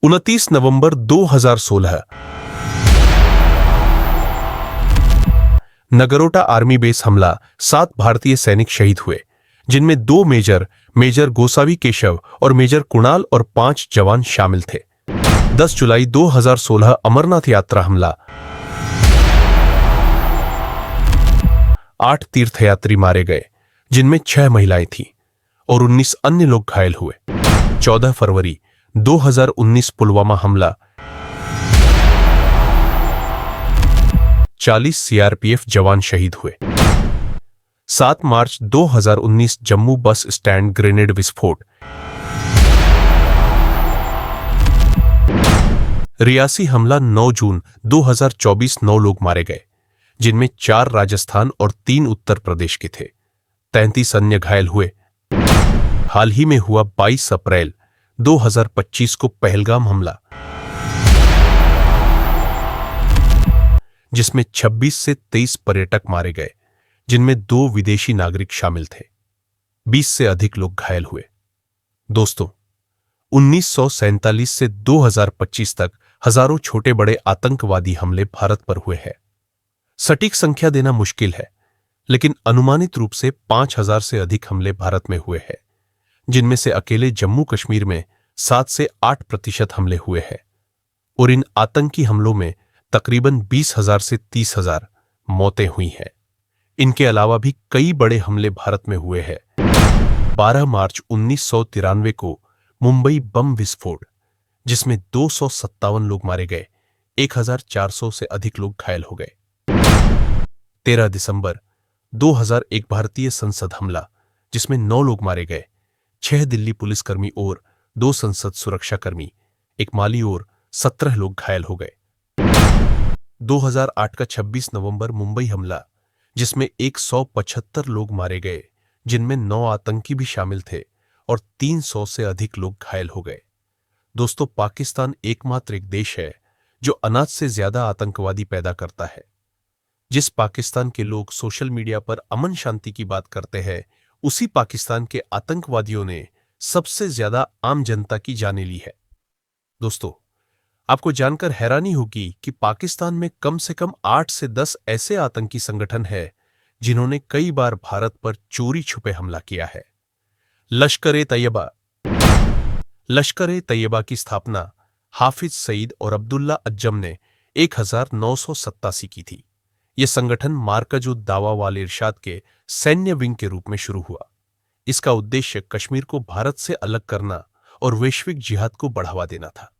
29 नवंबर 2016 Nagrota army base हमला, 7 भारतीय सैनिक शहीद हुए, जिनमें 2 मेजर गोसावी केशव और मेजर कुणाल और 5 जवान शामिल थे। 10 जुलाई 2016 अमरनाथ यात्रा हमला, 8 तीर्थयात्री मारे गए, जिनमें 6 महिलाएं थीं और 19 अन्य लोग घायल हुए। 14 फरवरी 2019 पुलवामा हमला, 40 सीआरपीएफ जवान शहीद हुए। 7 मार्च 2019 जम्मू बस स्टैंड ग्रेनेड विस्फोट, रियासी हमला 9 जून 2024 9 लोग मारे गए, जिनमें 4 राजस्थान और 3 उत्तर प्रदेश के थे। 33 अन्य घायल हुए। हाल ही में हुआ 22 अप्रैल 2025 को पहलगाम हमला, जिसमें 26 से 23 पर्यटक मारे गए, जिनमें 2 विदेशी नागरिक शामिल थे। 20 से अधिक लोग घायल हुए। दोस्तों, 1947 से 2025 तक हजारों छोटे बड़े आतंकवादी हमले भारत पर हुए हैं। सटीक संख्या देना मुश्किल है, लेकिन अनुमानित रूप से 5000 से अधिक हमले भारत में हुए हैं, जिनमें से अकेले जम्मू कश्मीर में 7 से 8% हमले हुए हैं। और इन आतंकी हमलों में तकरीबन 20,000 से 30,000 मौतें हुई हैं। इनके अलावा भी कई बड़े हमले भारत में हुए हैं। 12 मार्च 1993 को मुंबई बम विस्फोट, जिसमें 257 लोग मारे गए, 1400 से अधिक लोग घायल हो गए। 13 दिसंबर 2001 भारतीय संसद हमला, जिसमें 9 लोग मारे गए, 6 दिल्ली पुलिसकर्मी और 2 संसद सुरक्षाकर्मी, एक माली और 17 लोग घायल हो गए। 2008 का 26 नवंबर मुंबई हमला, जिसमें 175 लोग मारे गए, जिनमें 9 आतंकी भी शामिल थे और 300 से अधिक लोग घायल हो गए। दोस्तों, पाकिस्तान एकमात्र एक देश है जो अनाज से ज्यादा आतंकवादी पैदा करता है। जिस पाकिस्तान के लोग सोशल मीडिया पर अमन शांति की बात करते हैं, उसी पाकिस्तान के आतंकवादियों ने सबसे ज्यादा आम जनता की जानें ली है। दोस्तों, आपको जानकर हैरानी होगी कि पाकिस्तान में कम से कम 8 से 10 ऐसे आतंकी संगठन हैं जिन्होंने कई बार भारत पर चोरी छुपे हमला किया है। लश्कर-ए-तैयबा की स्थापना हाफिज सईद और अब्दुल्ला अज्जम ने 1987 की थी। यह संगठन मार्कज-उद-दावा वाल इरशाद के सैन्य विंग के रूप में शुरू हुआ। इसका उद्देश्य कश्मीर को भारत से अलग करना और वैश्विक जिहाद को बढ़ावा देना था।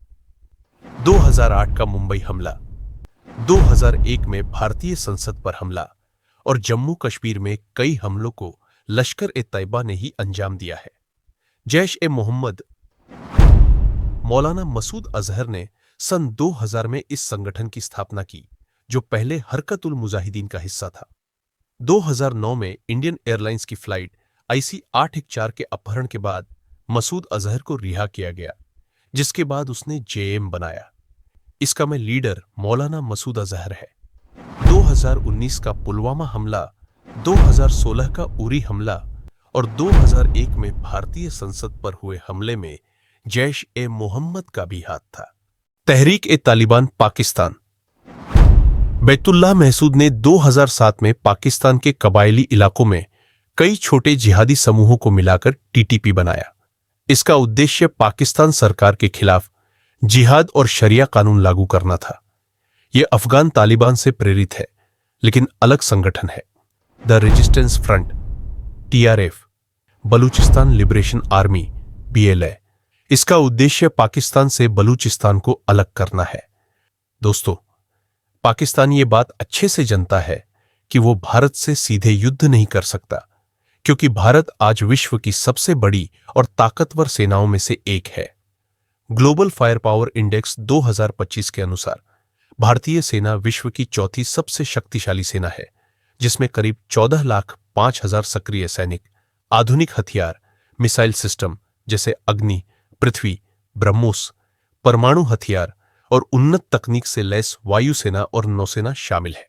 2008 का मुंबई हमला, 2001 में भारतीय संसद पर हमला और जम्मू कश्मीर में कई हमलों को लश्कर-ए-तैयबा ने ही अंजाम दिया है। जैश-ए-मोहम्मद मौलाना मसूद अजहर ने सन 2000 में इस संगठन की स्थापना की, जो पहले हरकत उल मुजाहिदीन का हिस्सा था। 2009 में इंडियन एयरलाइंस की फ्लाइट IC 814 के अपहरण के बाद मसूद अजहर को रिहा किया गया, जिसके बाद उसने JM बनाया। इसका में लीडर मौलाना मसूद अजहर है। 2019 का पुलवामा हमला, 2016 का उरी हमला और 2001 में भारतीय संसद पर हुए हमले में जैश-ए-मोहम्मद का भी हाथ था। तहरीक-ए-तालिबान पाकिस्तान, बैतुल्लाह महसूद ने 2007 में पाकिस्तान के कबायली इलाकों में कई छोटे जिहादी समूहों को मिलाकर TTP बनाया। इसका उद्देश्य पाकिस्तान सरकार के खिलाफ जिहाद और शरिया कानून लागू करना था। यह अफगान तालिबान से प्रेरित है, लेकिन अलग संगठन है। The resistance front TRF, Balochistan liberation army BLA। इसका उद्देश्य पाकिस्तान से बलूचिस्तान को अलग करना है। दोस्तों, पाकिस्तान ये बात अच्छे से जानता है कि वो भारत से सीधे युद्ध नहीं कर सकता, क्योंकि भारत आज विश्व की सबसे बड़ी और ताकतवर सेनाओं में से एक है। ग्लोबल फायर पावर इंडेक्स 2025 के अनुसार भारतीय सेना विश्व की 4थी सबसे शक्तिशाली सेना है, जिसमें करीब 14,05,000 सक्रिय सैनिक, आधुनिक हथियार, मिसाइल सिस्टम जैसे अग्नि, पृथ्वी, ब्रह्मोस, परमाणु हथियार और उन्नत तकनीक से लैस वायुसेना और नौसेना शामिल है।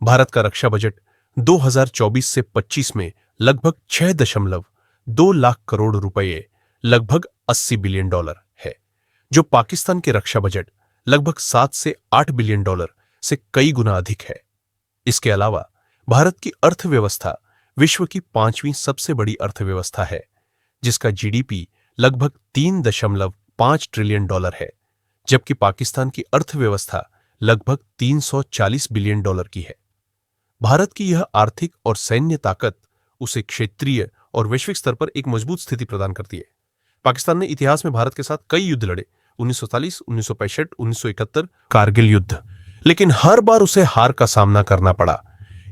भारत का रक्षा बजट 2024 से 25 में लगभग 6.2 लाख करोड़ रुपए, लगभग $80 बिलियन है, जो पाकिस्तान के रक्षा बजट लगभग 7 से 8 बिलियन डॉलर से कई गुना अधिक है। इसके अलावा भारत की अर्थव्यवस्था विश्व की 5वीं सबसे बड़ी अर्थव्यवस्था है, जिसका जीडीपी लगभग 3.5 ट्रिलियन डॉलर है, जबकि पाकिस्तान की अर्थव्यवस्था लगभग 340 बिलियन डॉलर की है। भारत की यह आर्थिक और सैन्य ताकत उसे क्षेत्रीय और वैश्विक स्तर पर एक मजबूत स्थिति प्रदान करती है। पाकिस्तान ने इतिहास में भारत के साथ कई युद्ध लड़े, 1940, 1965, 1971, कारगिल युद्ध, लेकिन हर बार उसे हार का सामना करना पड़ा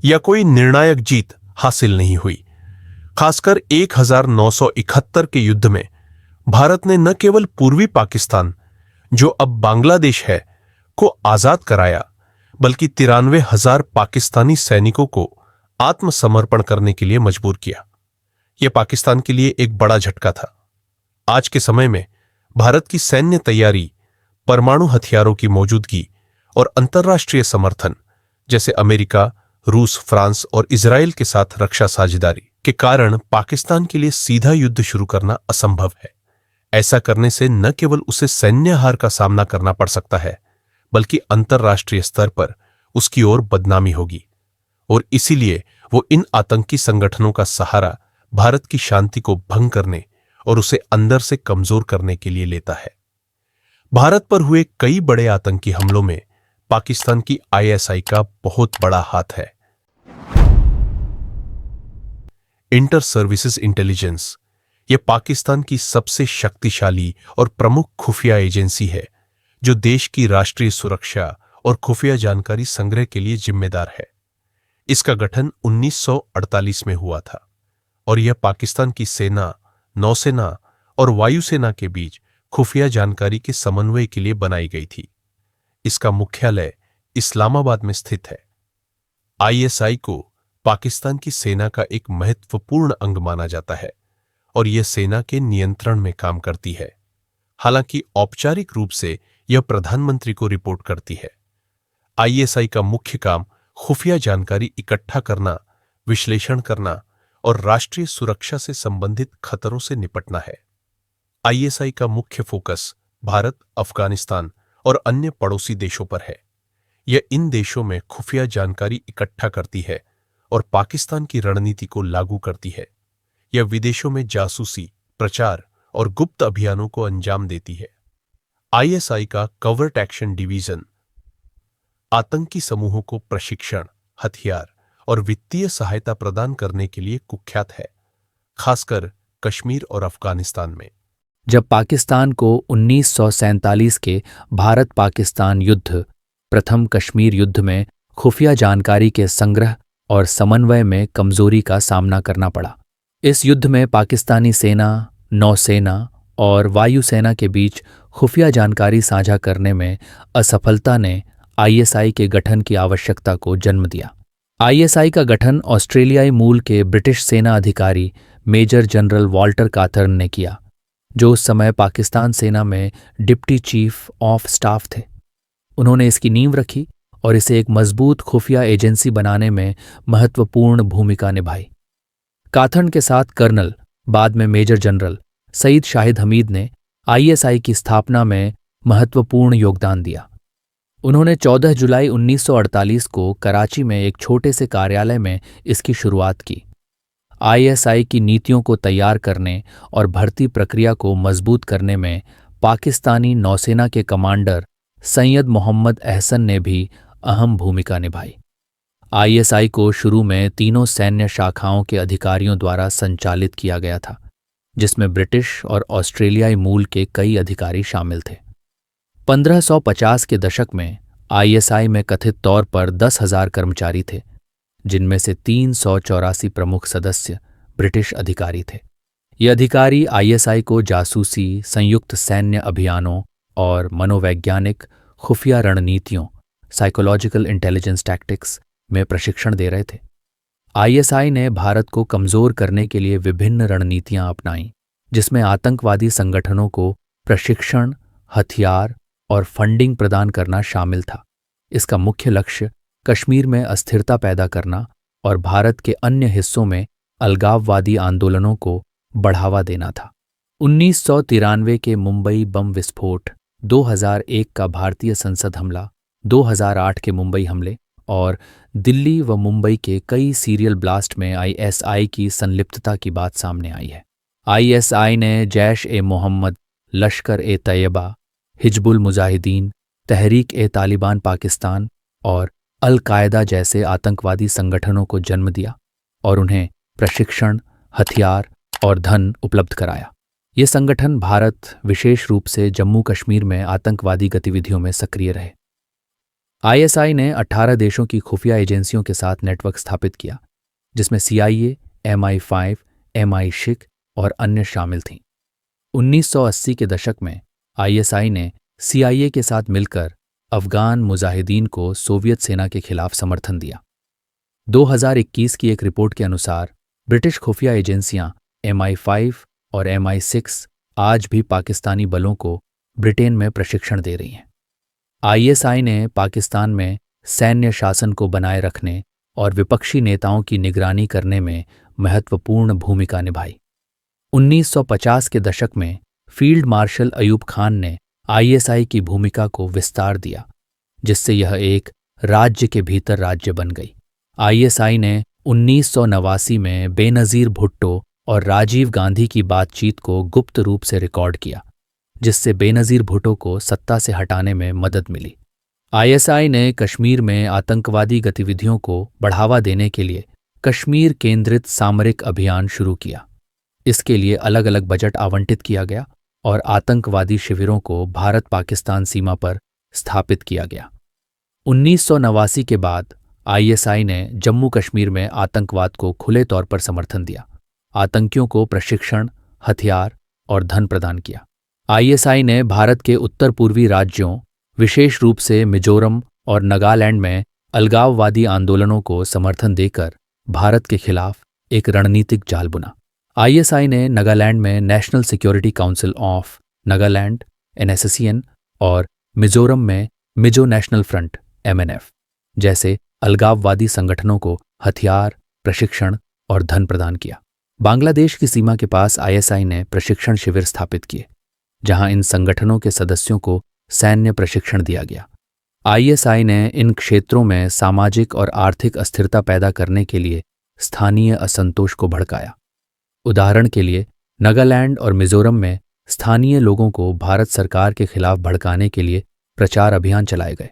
या कोई निर्णायक जीत हासिल नहीं हुई। खासकर 1971 के युद्ध में भारत ने न केवल पूर्वी पाकिस्तान, जो अब बांग्लादेश है, को आजाद कराया, बल्कि 93,000 पाकिस्तानी सैनिकों को आत्मसमर्पण करने के लिए मजबूर किया। यह पाकिस्तान के लिए एक बड़ा झटका था। आज के समय में भारत की सैन्य तैयारी, परमाणु हथियारों की मौजूदगी और अंतर्राष्ट्रीय समर्थन, जैसे अमेरिका, रूस, फ्रांस और इजराइल के साथ रक्षा साझेदारी के कारण पाकिस्तान के लिए सीधा युद्ध शुरू करना असंभव है। ऐसा करने से न केवल उसे सैन्य हार का सामना करना पड़ सकता है, बल्कि अंतर्राष्ट्रीय स्तर पर उसकी ओर बदनामी होगी, और इसीलिए वो इन आतंकी संगठनों का सहारा भारत की शांति को भंग करने और उसे अंदर से कमजोर करने के लिए लेता है। भारत पर हुए कई बड़े आतंकी हमलों में पाकिस्तान की आईएसआई का बहुत बड़ा हाथ है। इंटर सर्विसेज इंटेलिजेंस यह पाकिस्तान की सबसे शक्तिशाली और प्रमुख खुफिया एजेंसी है, जो देश की राष्ट्रीय सुरक्षा और खुफिया जानकारी संग्रह के लिए जिम्मेदार है। इसका गठन 1948 में हुआ था और यह पाकिस्तान की सेना, नौसेना और वायुसेना के बीच खुफिया जानकारी के समन्वय के लिए बनाई गई थी। इसका मुख्यालय इस्लामाबाद में स्थित है। आईएसआई को पाकिस्तान की सेना का एक महत्वपूर्ण अंग माना जाता है और यह सेना के नियंत्रण में काम करती है। हालांकि औपचारिक रूप से यह प्रधानमंत्री को रिपोर्ट करती है। आईएसआई का मुख्य काम खुफिया जानकारी इकट्ठा करना, विश्लेषण करना और राष्ट्रीय सुरक्षा से संबंधित खतरों से निपटना है। आईएसआई का मुख्य फोकस भारत, अफगानिस्तान और अन्य पड़ोसी देशों पर है। यह इन देशों में खुफिया जानकारी इकट्ठा करती है और पाकिस्तान की रणनीति को लागू करती है। यह विदेशों में जासूसी, प्रचार और गुप्त अभियानों को अंजाम देती है। आईएसआई का कवर्ट एक्शन डिवीजन आतंकी समूहों को प्रशिक्षण, हथियार और वित्तीय सहायता प्रदान करने के लिए कुख्यात है, खासकर कश्मीर और अफगानिस्तान में। जब पाकिस्तान को 1947 के भारत पाकिस्तान युद्ध, प्रथम कश्मीर युद्ध में खुफिया जानकारी के संग्रह और समन्वय में कमजोरी का सामना करना पड़ा। इस युद्ध में पाकिस्तानी सेना, नौसेना और वायुसेना के बीच खुफिया जानकारी साझा करने में असफलता ने आईएसआई के गठन की आवश्यकता को जन्म दिया। आईएसआई का गठन ऑस्ट्रेलियाई मूल के ब्रिटिश सेना अधिकारी मेजर जनरल वॉल्टर काथर्न ने किया, जो उस समय पाकिस्तान सेना में डिप्टी चीफ ऑफ स्टाफ थे। उन्होंने इसकी नींव रखी और इसे एक मजबूत खुफिया एजेंसी बनाने में महत्वपूर्ण भूमिका निभाई। काथर्न के साथ कर्नल, बाद में मेजर जनरल सईद शाहिद हमीद ने आईएसआई की स्थापना में महत्वपूर्ण योगदान दिया। उन्होंने 14 जुलाई 1948 को कराची में एक छोटे से कार्यालय में इसकी शुरुआत की। आईएसआई की नीतियों को तैयार करने और भर्ती प्रक्रिया को मजबूत करने में पाकिस्तानी नौसेना के कमांडर सैयद मोहम्मद अहसन ने भी अहम भूमिका निभाई। आईएसआई को शुरू में तीनों सैन्य शाखाओं के अधिकारियों द्वारा संचालित किया गया था, जिसमें ब्रिटिश और ऑस्ट्रेलियाई मूल के कई अधिकारी शामिल थे। 1550 के दशक में आईएसआई में कथित तौर पर 10,000 कर्मचारी थे, जिनमें से 384 प्रमुख सदस्य ब्रिटिश अधिकारी थे। ये अधिकारी आईएसआई को जासूसी, संयुक्त सैन्य अभियानों और मनोवैज्ञानिक खुफिया रणनीतियों, साइकोलॉजिकल इंटेलिजेंस टैक्टिक्स में प्रशिक्षण दे रहे थे। आईएसआई ने भारत को कमजोर करने के लिए विभिन्न रणनीतियां अपनाईं, जिसमें आतंकवादी संगठनों को प्रशिक्षण, हथियार और फंडिंग प्रदान करना शामिल था। इसका मुख्य लक्ष्य कश्मीर में अस्थिरता पैदा करना और भारत के अन्य हिस्सों में अलगाववादी आंदोलनों को बढ़ावा देना था। 1993 के मुंबई बम विस्फोट, 2001 का भारतीय संसद हमला, 2008 के मुंबई हमले और दिल्ली व मुंबई के कई सीरियल ब्लास्ट में आईएसआई की संलिप्तता की बात सामने आई है। आईएसआई ने जैश-ए-मोहम्मद, लश्कर-ए-तैयबा, हिजबुल मुजाहिदीन, तहरीक-ए-तालिबान पाकिस्तान और अल-कायदा जैसे आतंकवादी संगठनों को जन्म दिया और उन्हें प्रशिक्षण, हथियार और धन उपलब्ध कराया। ये संगठन भारत, विशेष रूप से जम्मू कश्मीर में आतंकवादी गतिविधियों में सक्रिय रहे। आईएसआई ने 18 देशों की खुफिया एजेंसियों के साथ नेटवर्क स्थापित किया, जिसमें CIA, MI5, MI6 और अन्य शामिल थीं। 1980 के दशक में आईएसआई ने CIA के साथ मिलकर अफगान मुजाहिदीन को सोवियत सेना के खिलाफ समर्थन दिया। 2021 की एक रिपोर्ट के अनुसार ब्रिटिश खुफिया एजेंसियां MI5 और MI6 आज भी पाकिस्तानी बलों को ब्रिटेन में प्रशिक्षण दे रही हैं। आईएसआई ने पाकिस्तान में सैन्य शासन को बनाए रखने और विपक्षी नेताओं की निगरानी करने में महत्वपूर्ण भूमिका निभाई। 1950 के दशक में फील्ड मार्शल अयूब खान ने आईएसआई की भूमिका को विस्तार दिया, जिससे यह एक राज्य के भीतर राज्य बन गई। आईएसआई ने 1989 में बेनज़ीर भुट्टो और राजीव गांधी की बातचीत को गुप्त रूप से रिकॉर्ड किया, जिससे बेनज़ीर भुट्टो को सत्ता से हटाने में मदद मिली। आईएसआई ने कश्मीर में आतंकवादी गतिविधियों को बढ़ावा देने के लिए कश्मीर केंद्रित सामरिक अभियान शुरू किया। इसके लिए अलग अलग बजट आवंटित किया गया और आतंकवादी शिविरों को भारत पाकिस्तान सीमा पर स्थापित किया गया। 1989 के बाद आईएसआई ने जम्मू कश्मीर में आतंकवाद को खुले तौर पर समर्थन दिया, आतंकियों को प्रशिक्षण, हथियार और धन प्रदान किया। आईएसआई ने भारत के उत्तर पूर्वी राज्यों, विशेष रूप से मिजोरम और नागालैंड में अलगाववादी आंदोलनों को समर्थन देकर भारत के खिलाफ एक रणनीतिक जाल बुना। आईएसआई ने नागालैंड में national security council of Nagaland NSCN और मिजोरम में मिजो नेशनल फ्रंट MNF जैसे अलगाववादी संगठनों को हथियार, प्रशिक्षण और धन प्रदान किया। बांग्लादेश की सीमा के पास आईएसआई ने प्रशिक्षण शिविर स्थापित किए, जहां इन संगठनों के सदस्यों को सैन्य प्रशिक्षण दिया गया। आईएसआई ने इन क्षेत्रों में सामाजिक और आर्थिक अस्थिरता पैदा करने के लिए स्थानीय असंतोष को भड़काया। उदाहरण के लिए, नागालैंड और मिजोरम में स्थानीय लोगों को भारत सरकार के खिलाफ भड़काने के लिए प्रचार अभियान चलाए गए।